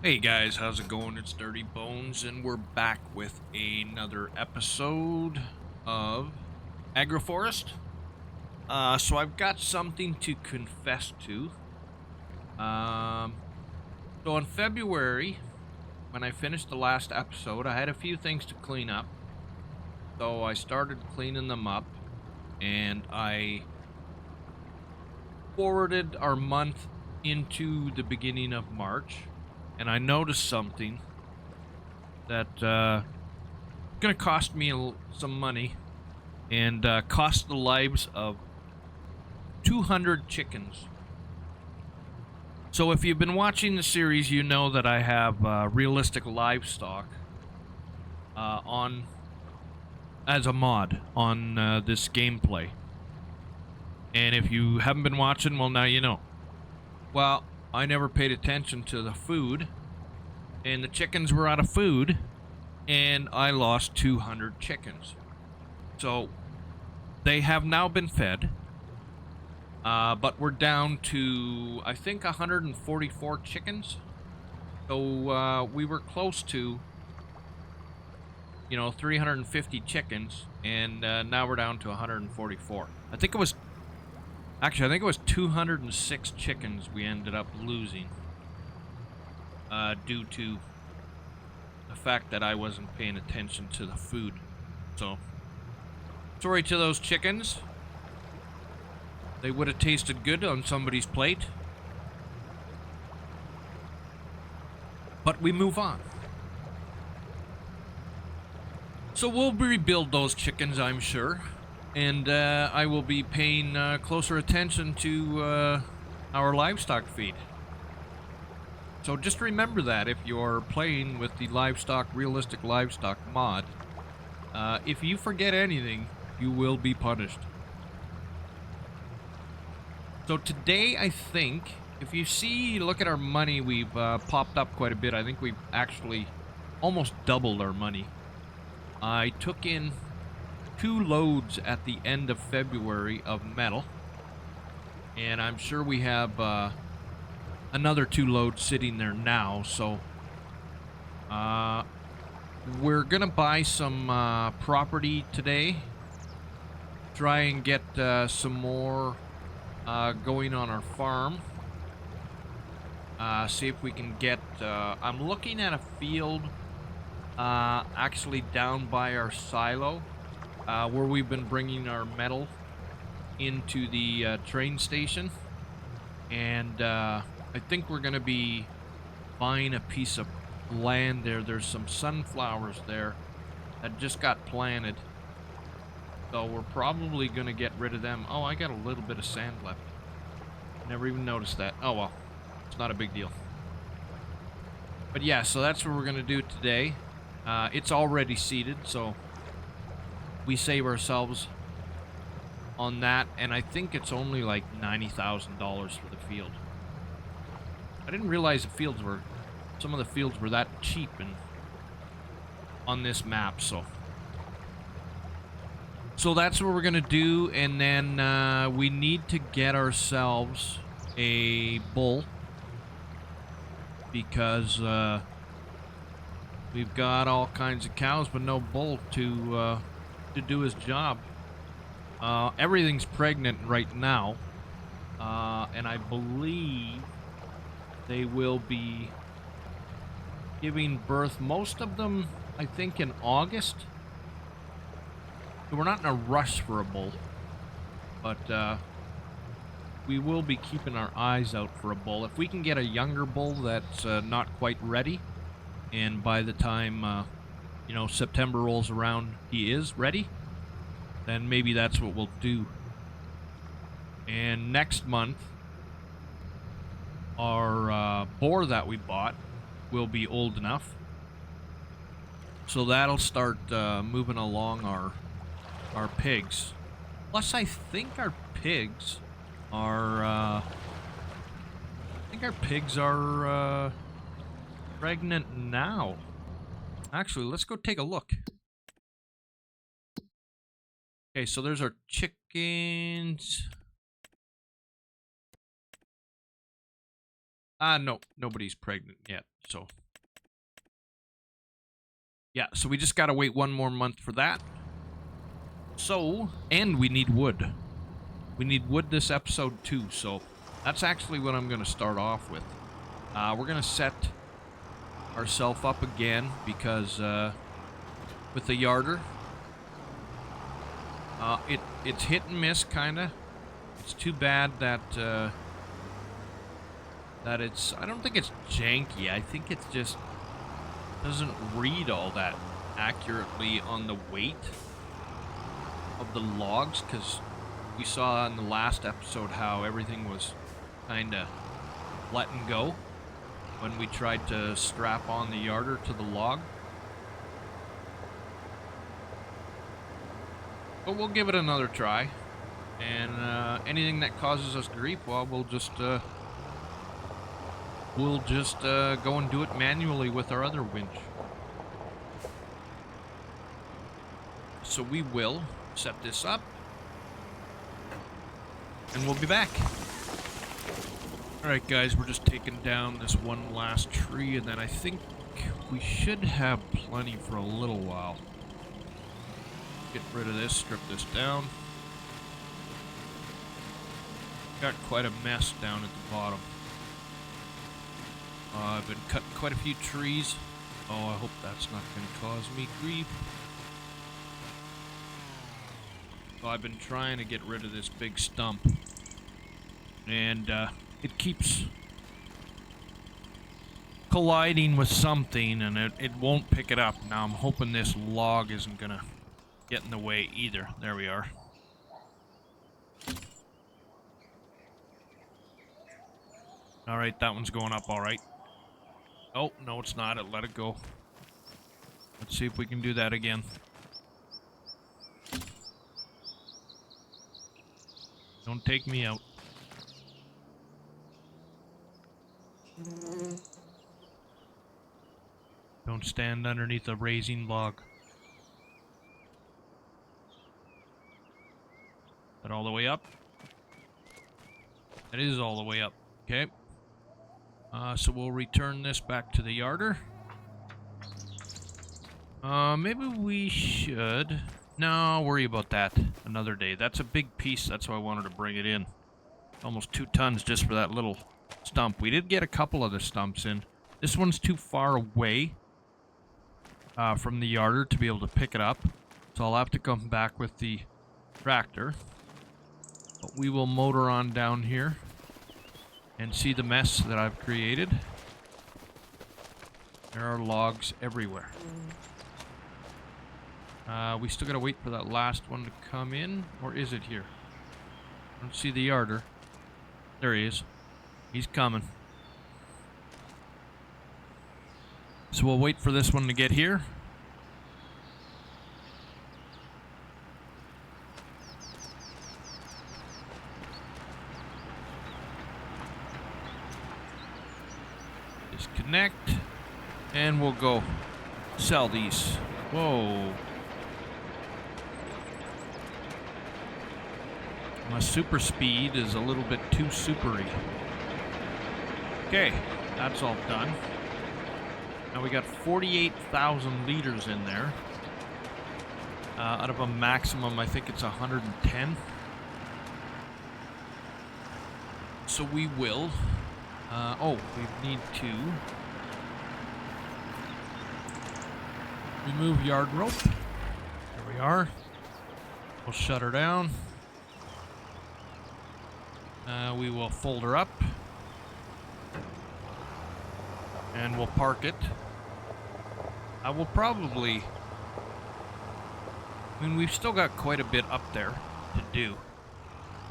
Hey guys, how's it going? It's Dirty Bones, and we're back with another episode of Agroforest. So I've got something to confess to. Um, so in February, when I finished the last episode, I had a few things to clean up. So I started cleaning them up, and I forwarded our month into the beginning of March, and I noticed something that going to cost me some money and cost the lives of 200 chickens. So if you've been watching the series, you know that I have realistic livestock on as a mod on this gameplay. And if you haven't been watching, well, now you know. Well, I never paid attention to the food, and the chickens were out of food, and I lost 200 chickens. So they have now been fed. But we're down to, I think, 144 chickens. So we were close to, 350 chickens, and now we're down to 144. I think it was 206 chickens we ended up losing due to the fact that I wasn't paying attention to the food. So, sorry to those chickens. They would have tasted good on somebody's plate. But we move on. So we'll rebuild those chickens, I'm sure. And I will be paying closer attention to our livestock feed. So just remember that if you're playing with the realistic livestock mod. If you forget anything, you will be punished. So today, I think, if you look at our money, we've popped up quite a bit. I think we've actually almost doubled our money. I took in 2 loads at the end of February of metal. And I'm sure we have another 2 loads sitting there now. So we're going to buy some property today. Try and get some more going on our farm. See if we can get... I'm looking at a field actually down by our silo where we've been bringing our metal into the train station. And I think we're going to be buying a piece of land there. There's some sunflowers there that just got planted. So we're probably going to get rid of them. Oh, I got a little bit of sand left. Never even noticed that. Oh, well. It's not a big deal. But yeah, so that's what we're going to do today. It's already seeded, so we save ourselves on that. And I think it's only like $90,000 for the field. I didn't realize some of the fields were that cheap on this map, so that's what we're gonna do. And then we need to get ourselves a bull because we've got all kinds of cows but no bull to do his job. Everything's pregnant right now, and I believe they will be giving birth, most of them, I think, in August. So we're not in a rush for a bull, but we will be keeping our eyes out for a bull. If we can get a younger bull that's not quite ready, and by the time, September rolls around, he is ready, then maybe that's what we'll do. And next month, our boar that we bought will be old enough. So that'll start moving along our pigs. Plus, I think our pigs are pregnant now. Actually, let's go take a look. Okay, so there's our chickens. No, nobody's pregnant yet, so. Yeah, so we just gotta wait 1 more month for that. So, and we need wood. We need wood this episode too, so that's actually what I'm gonna start off with. We're gonna set ourselves up again because with the yarder, it's hit and miss kinda. It's too bad that I don't think it's janky. I think it just doesn't read all that accurately on the weight of the logs, because we saw in the last episode how everything was kind of letting go when we tried to strap on the yarder to the log. But we'll give it another try, and anything that causes us grief, well, we'll just go and do it manually with our other winch. So we will set this up, and we'll be back. Alright guys, we're just taking down this one last tree, and then I think we should have plenty for a little while. Get rid of this, strip this down. Got quite a mess down at the bottom. I've been cutting quite a few trees. Oh, I hope that's not going to cause me grief. So I've been trying to get rid of this big stump. And it keeps colliding with something, and it won't pick it up. Now I'm hoping this log isn't going to get in the way either. There we are. Alright, that one's going up alright. Oh, no it's not. It let it go. Let's see if we can do that again. Don't take me out. Don't stand underneath a raising log. Is that all the way up? It is all the way up. Okay. So we'll return this back to the yarder. Maybe we should... No, worry about that another day. That's a big piece. That's why I wanted to bring it in. Almost 2 tons just for that little stump. We did get a couple other stumps in. This one's too far away from the yarder to be able to pick it up. So I'll have to come back with the tractor. But we will motor on down here and see the mess that I've created. There are logs everywhere. We still gotta wait for that last one to come in, or is it here? I don't see the yarder. There he is. He's coming. So we'll wait for this one to get here. Disconnect, and we'll go sell these. Whoa. My super speed is a little bit too supery. Okay, that's all done. Now we got 48,000 liters in there. Out of a maximum, I think it's 110. So we will... we need to remove yard rope. There we are. We'll shut her down. We will fold her up. And we'll park it. I will probably... I mean, we've still got quite a bit up there to do.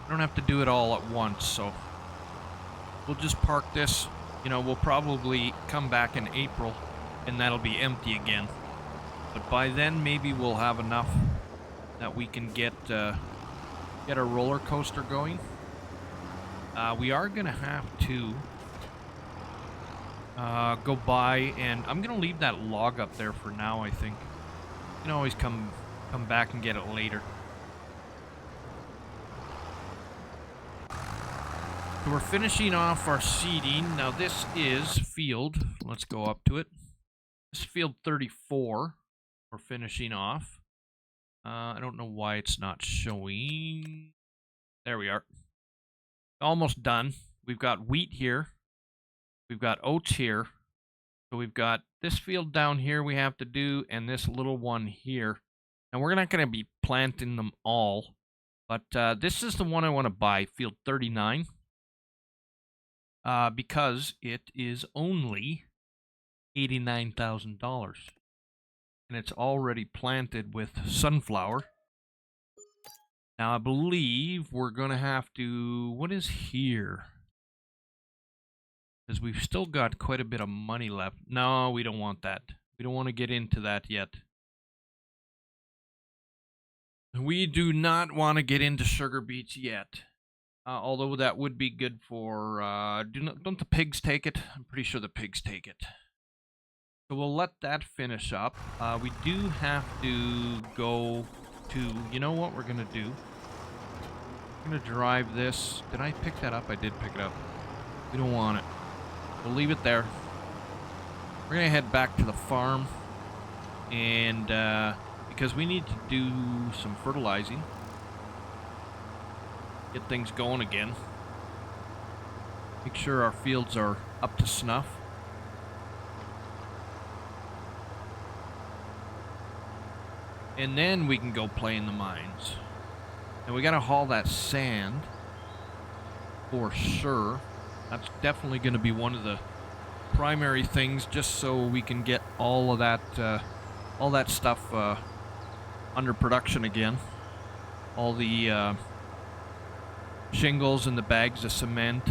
I don't have to do it all at once, so... We'll just park this. You know, we'll probably come back in April, and that'll be empty again. But by then, maybe we'll have enough that we can get a roller coaster going. We are gonna have to go by, and I'm gonna leave that log up there for now. I think you can always come back and get it later. So we're finishing off our seeding. Now this is field. Let's go up to it. This is field 34. We're finishing off. I don't know why it's not showing. There we are. Almost done. We've got wheat here. We've got oats here. So we've got this field down here we have to do, and this little one here. And we're not going to be planting them all. But this is the one I want to buy, field 39. Because it is only $89,000. And it's already planted with sunflower. Now, I believe we're going to have to... What is here? Because we've still got quite a bit of money left. No, we don't want that. We don't want to get into that yet. We do not want to get into sugar beets yet. Although that would be good for... don't the pigs take it? I'm pretty sure the pigs take it. So we'll let that finish up. We do have to go to... You know what we're going to do? We're going to drive this... Did I pick that up? I did pick it up. We don't want it. We'll leave it there. We're going to head back to the farm. And, because we need to do some fertilizing. Get things going again. Make sure our fields are up to snuff. And then we can go play in the mines. And we got to haul that sand. For sure. That's definitely going to be one of the primary things, just so we can get all of that stuff under production again. All the shingles and the bags of cement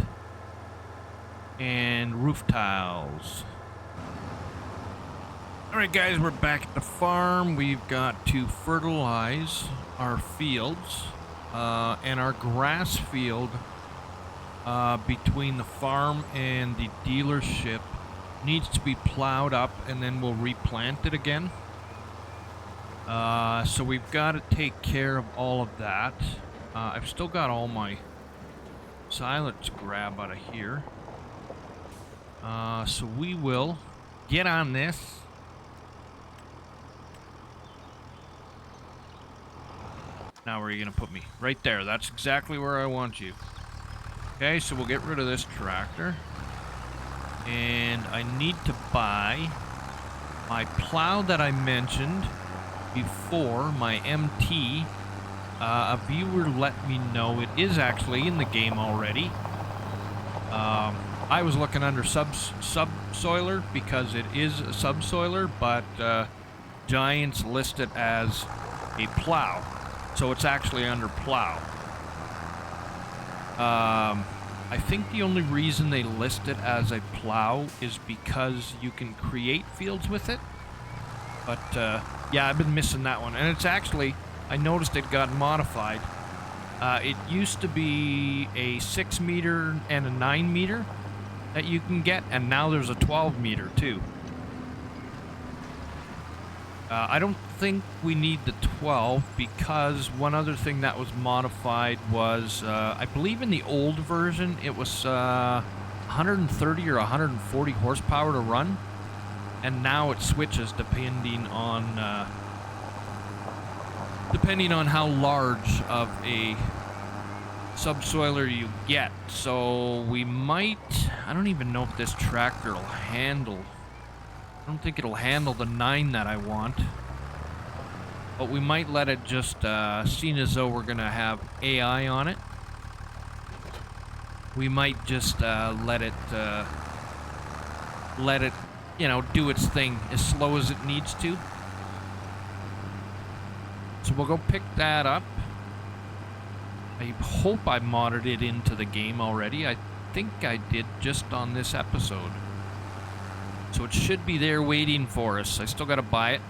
and roof tiles. Alright guys, we're back at the farm. We've got to fertilize our fields and our grass field between the farm and the dealership needs to be plowed up, and then we'll replant it again. So we've got to take care of all of that. I've still got all my silage grab out of here. So we will get on this. Now where are you going to put me? Right there. That's exactly where I want you. Okay, so we'll get rid of this tractor. And I need to buy my plow that I mentioned before, my MT. A viewer let me know it is actually in the game already. I was looking under subsoiler because it is a subsoiler, but Giants list it as a plow. So it's actually under plow. I think the only reason they list it as a plow is because you can create fields with it. But, yeah, I've been missing that one. And it's actually, I noticed it got modified. It used to be a 6 meter and a 9 meter that you can get, and now there's a 12 meter too. I don't think we need the 12 because one other thing that was modified was, I believe in the old version, it was 130 or 140 horsepower to run. And now it switches depending on how large of a subsoiler you get. So we might, I don't even know if this tractor will handle. I don't think it'll handle the 9 that I want. But we might let it just, seeing as though we're going to have AI on it, we might just let it, you know, do its thing as slow as it needs to. So we'll go pick that up. I hope I modded it into the game already. I think I did just on this episode. So it should be there waiting for us. I still got to buy it.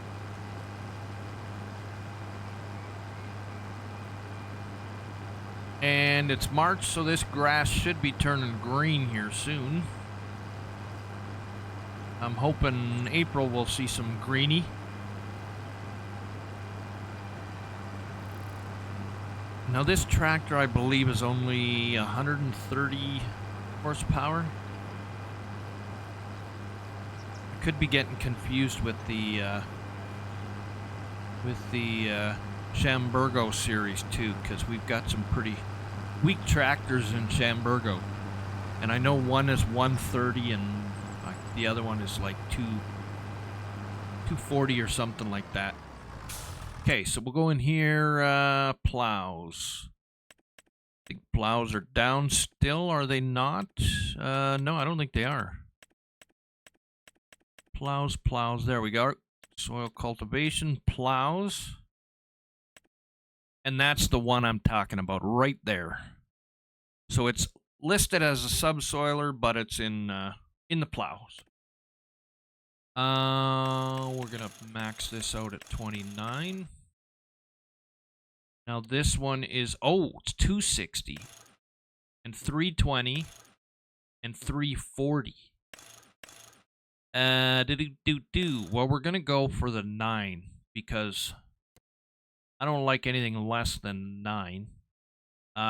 And it's March, so this grass should be turning green here soon. I'm hoping April we'll see some greeny. Now this tractor, I believe, is only 130 horsepower. I could be getting confused with the Shamburgo series too, because we've got some pretty weak tractors in Shamburgo, and I know one is 130 and the other one is like 240 or something like that. Okay, so we'll go in here. Plows. I think plows are down still. Are they not? No, I don't think they are. Plows. There we go. Soil cultivation, plows. And that's the one I'm talking about right there. So it's listed as a subsoiler, but it's in the plows. We're gonna max this out at 29. Now this one is, it's 260 and 320 and 340. Well, we're gonna go for the 9 because I don't like anything less than 9.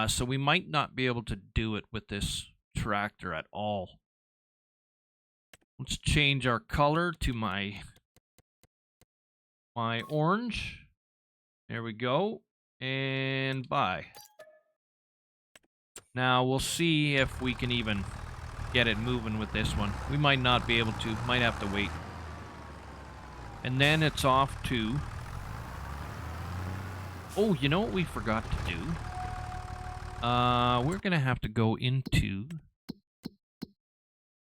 So we might not be able to do it with this tractor at all. Let's change our color to my orange. There we go. And buy. Now we'll see if we can even get it moving with this one. We might not be able to. Might have to wait. And then it's off to... Oh, you know what we forgot to do? We're going to have to go into...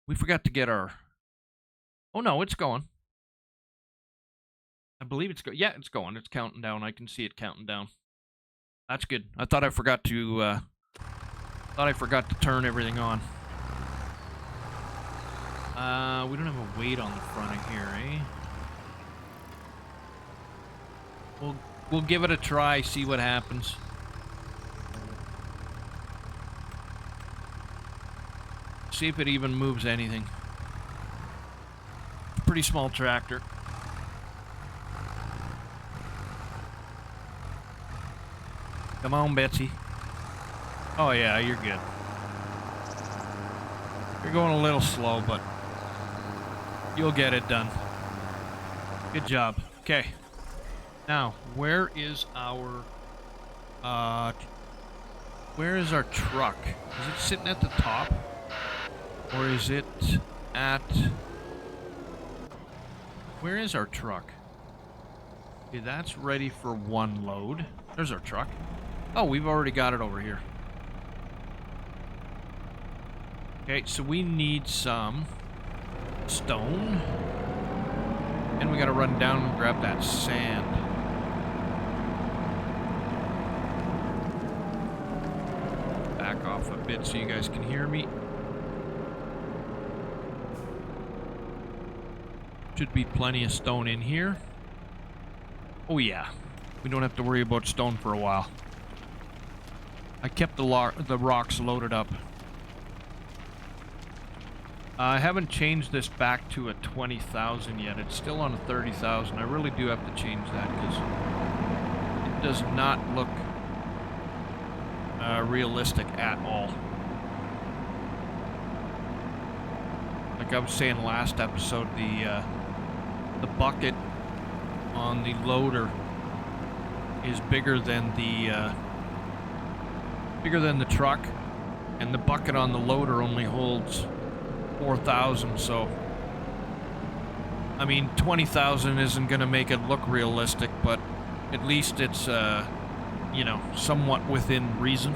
We forgot to get our... Oh, no, it's going. I believe it's going. Yeah, it's going. It's counting down. I can see it counting down. That's good. I thought I forgot to... turn everything on. We don't have a weight on the front of here, eh? We'll give it a try, see what happens. See if it even moves anything. It's a pretty small tractor. Come on, Betsy. Oh yeah, you're good. You're going a little slow, but you'll get it done. Good job. Okay. Now, where is our truck? Is it sitting at the top? Or is it at... Where is our truck? Okay, that's ready for one load. There's our truck. Oh, we've already got it over here. Okay, so we need some stone. And we gotta run down and grab that sand. Back off a bit so you guys can hear me. Should be plenty of stone in here. Oh yeah, we don't have to worry about stone for a while. I kept the rocks loaded up. I haven't changed this back to a 20,000 yet. It's still on a 30,000. I really do have to change that because it does not look realistic at all. Like I was saying last episode, the bucket on the loader is bigger than the truck, and the bucket on the loader only holds 4,000, so I mean 20,000 isn't gonna make it look realistic, but at least it's you know, somewhat within reason.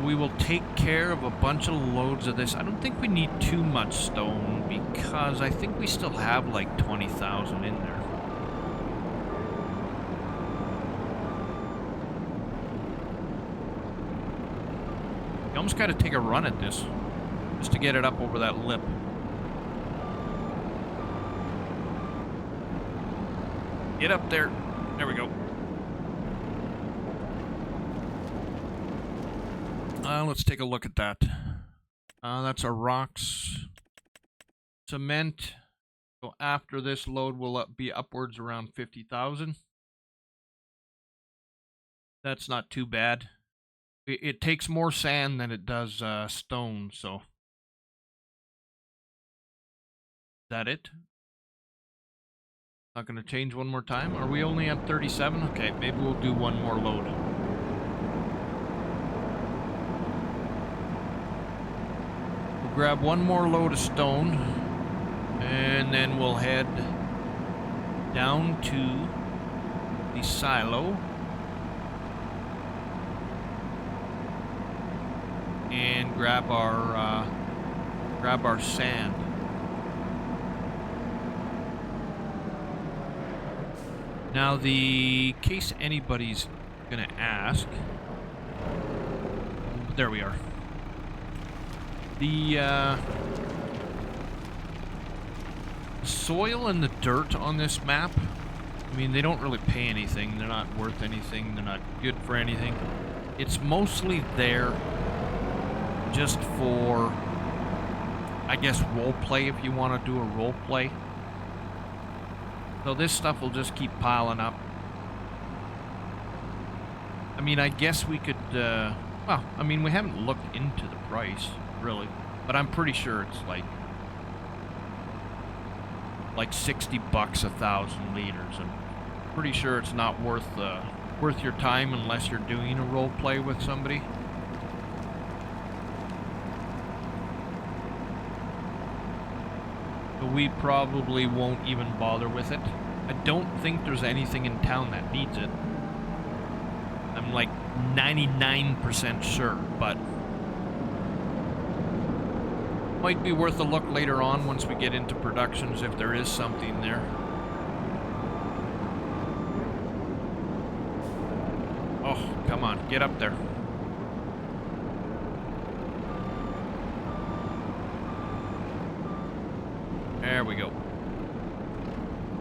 We will take care of a bunch of loads of this. I don't think we need too much stone because I think we still have like 20,000 in there. You almost got to take a run at this just to get it up over that lip. Get up there. There we go. Let's take a look at that. That's our rocks. Cement. So after this load will be upwards around 50,000. That's not too bad. It takes more sand than it does stone, so. Is that it? Not going to change one more time? Are we only at 37? Okay, maybe we'll do one more load. We'll grab one more load of stone, and then we'll head down to the silo. And grab our sand. Now, the case anybody's gonna ask, there we are. The soil and the dirt on this map, I mean, they don't really pay anything. They're not worth anything. They're not good for anything. It's mostly there just for, I guess, role play, if you want to do a role play. So this stuff will just keep piling up. I mean, I guess we could, well, I mean, we haven't looked into the price, really, but I'm pretty sure it's like $60 1,000 liters. I'm pretty sure it's not worth your time unless you're doing a role play with somebody. We probably won't even bother with it. I don't think there's anything in town that needs it. I'm like 99% sure, but might be worth a look later on once we get into productions if there is something there. Oh, come on, get up there. There we go.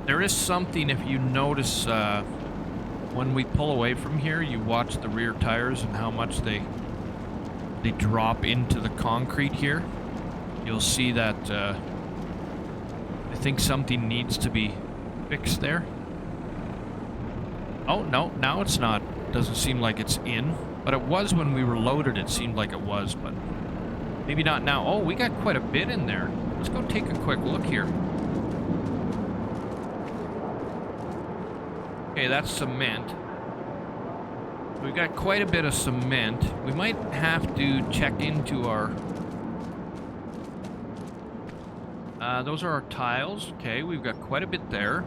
There is something, if you notice, when we pull away from here, you watch the rear tires and how much they drop into the concrete here. You'll see that I think something needs to be fixed there. Oh, no, now it's not. Doesn't seem like it's in. But it was when we were loaded, it seemed like it was, but maybe not now. Oh, we got quite a bit in there. Let's go take a quick look here. Okay, that's cement. We've got quite a bit of cement. We might have to check into our... those are our tiles. Okay, we've got quite a bit there.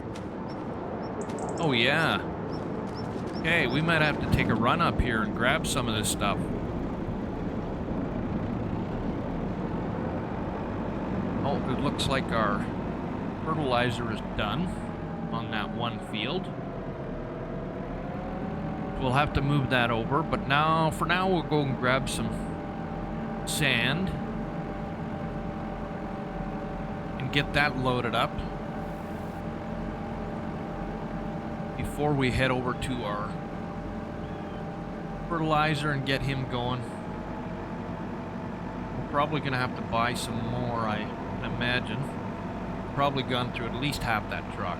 Oh, yeah. Okay, we might have to take a run up here and grab some of this stuff. Oh, it looks like our fertilizer is done on that one field. We'll have to move that over, but now, for now, we'll go and grab some sand and get that loaded up before we head over to our fertilizer and get him going. We're probably going to have to buy some more, I imagine. Probably gone through at least half that truck.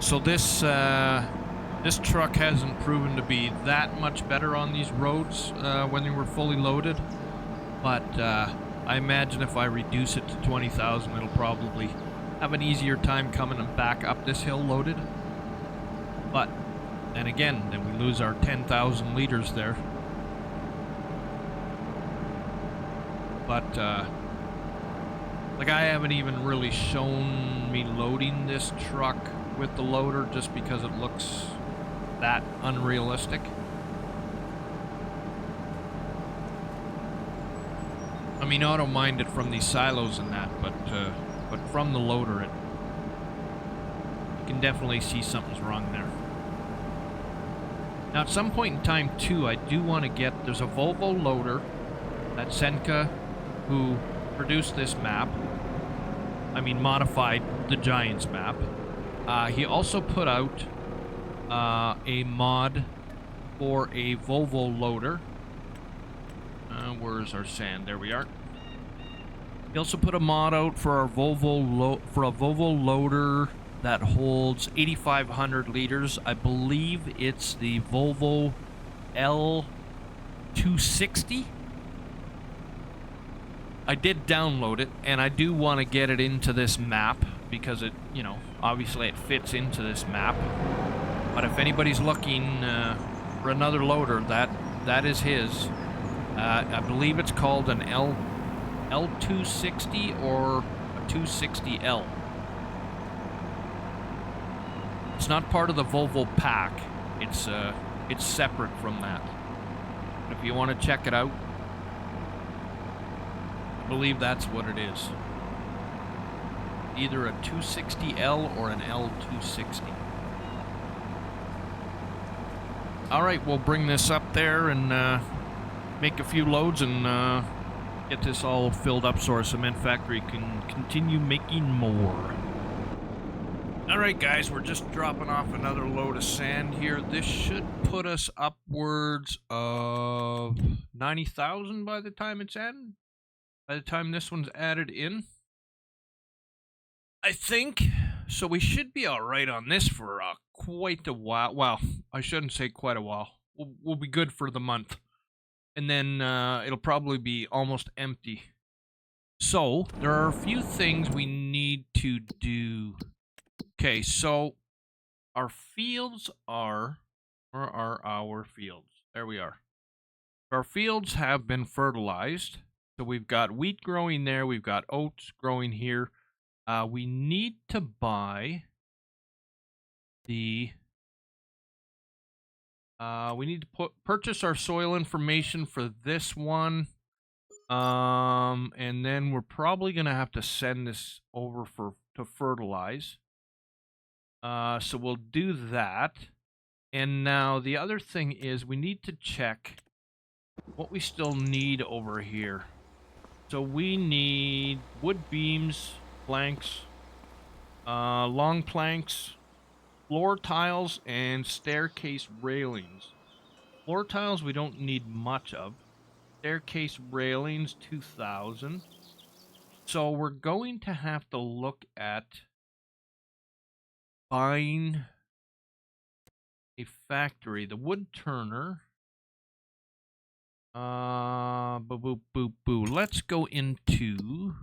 So this truck hasn't proven to be that much better on these roads when they were fully loaded, but I imagine if I reduce it to 20,000, it'll probably have an easier time coming and back up this hill loaded. But then again, then we lose our 10,000 liters there. But like, I haven't even really shown me loading this truck with the loader just because it looks that unrealistic. I mean, I don't mind it from these silos and that, but from the loader, you can definitely see something's wrong there. Now, at some point in time, too, I do want to get... There's a Volvo loader that Senka, who produced this map, I mean, modified the Giants map. He also put out a mod for a Volvo loader. Where's our sand? There we are. We also put a mod out for our Volvo loader that holds 8,500 liters. I believe it's the Volvo L260. I did download it, and I do want to get it into this map because it, you know, obviously it fits into this map. But if anybody's looking for another loader, that is his. I believe it's called an L260 or a 260L. It's not part of the Volvo pack. It's separate from that. If you want to check it out, I believe that's what it is. Either a 260L or an L260. Alright, we'll bring this up there and make a few loads and get this all filled up so our cement factory can continue making more. Alright guys, we're just dropping off another load of sand here. This should put us upwards of 90,000 by the time it's added. By the time this one's added in, I think. So we should be alright on this for quite a while. Well, I shouldn't say quite a while. We'll be good for the month. And then it'll probably be almost empty. So, there are a few things we need to do. Okay, so our fields are... Where are our fields? There we are. Our fields have been fertilized. So we've got wheat growing there. We've got oats growing here. We need to buy the... we need to purchase our soil information for this one. And then we're probably going to have to send this over to fertilize. So we'll do that. And now the other thing is we need to check what we still need over here. So we need wood beams, planks, long planks, floor tiles, and staircase railings. Floor tiles we don't need much of. Staircase railings, 2,000. So we're going to have to look at buying a factory. The wood turner. Let's go into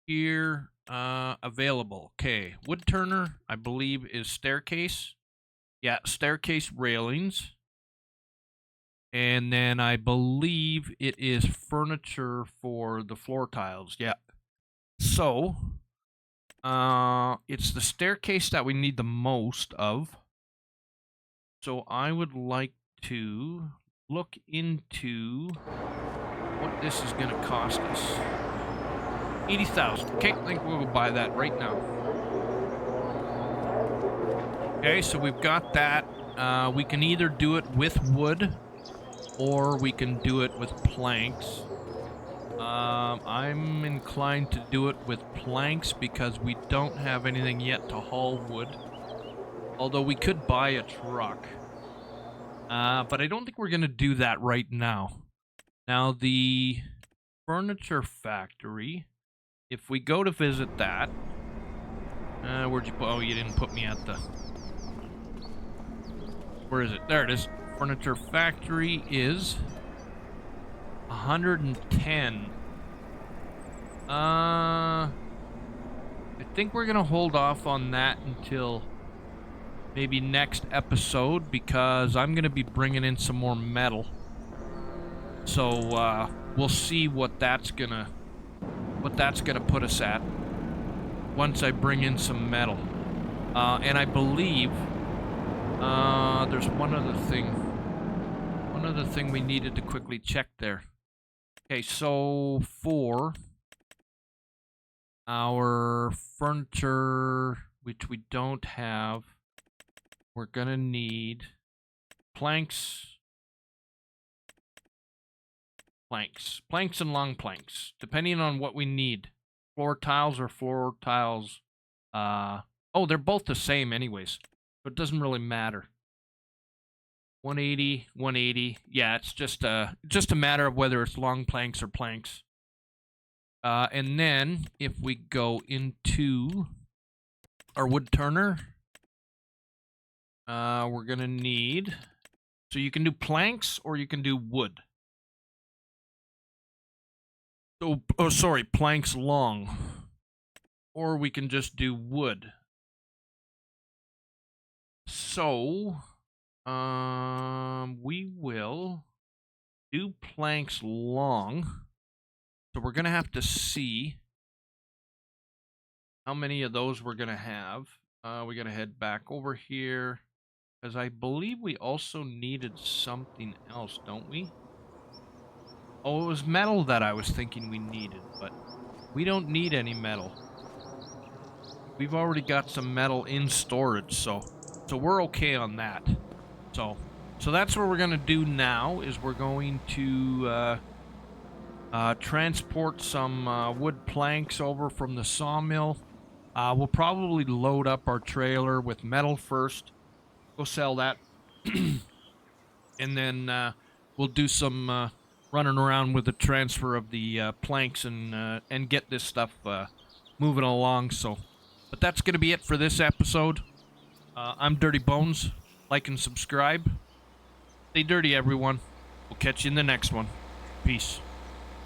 here. Available. Okay, wood turner, I believe, is staircase. Yeah, staircase railings. And then I believe it is furniture for the floor tiles. Yeah. So, it's the staircase that we need the most of. So I would like to look into what this is going to cost us. 80,000. Okay, I think we'll buy that right now. Okay, so we've got that. We can either do it with wood or we can do it with planks. I'm inclined to do it with planks because we don't have anything yet to haul wood. Although we could buy a truck. But I don't think we're going to do that right now. Now, the furniture factory, if we go to visit that... where'd you put... Oh, you didn't put me at the... Where is it? There it is. Furniture factory is 110. I think we're going to hold off on that until... maybe next episode, because I'm going to be bringing in some more metal. So, we'll see what that's going to put us at once I bring in some metal. And I believe there's one other thing we needed to quickly check there. Okay, so for our furniture, which we don't have, we're gonna need planks, and long planks, depending on what we need. Floor tiles or floor tiles. Oh, they're both the same anyways, so it doesn't really matter. 180, 180. Yeah, it's just a matter of whether it's long planks or planks. And then if we go into our wood turner, we're gonna need. So you can do planks or you can do wood. So, oh, sorry, planks long. Or we can just do wood. So, we will do planks long. So we're gonna have to see how many of those we're gonna have. We gotta head back over here, because I believe we also needed something else, don't we? Oh, it was metal that I was thinking we needed, but we don't need any metal. We've already got some metal in storage, so we're okay on that. So that's what we're gonna do now. Is we're going to transport some wood planks over from the sawmill. We'll probably load up our trailer with metal first. Go sell that, and then we'll do some running around with the transfer of the planks and get this stuff moving along. So, but that's gonna be it for this episode. I'm Dirty Bones. Like and subscribe. Stay dirty, everyone. We'll catch you in the next one. Peace.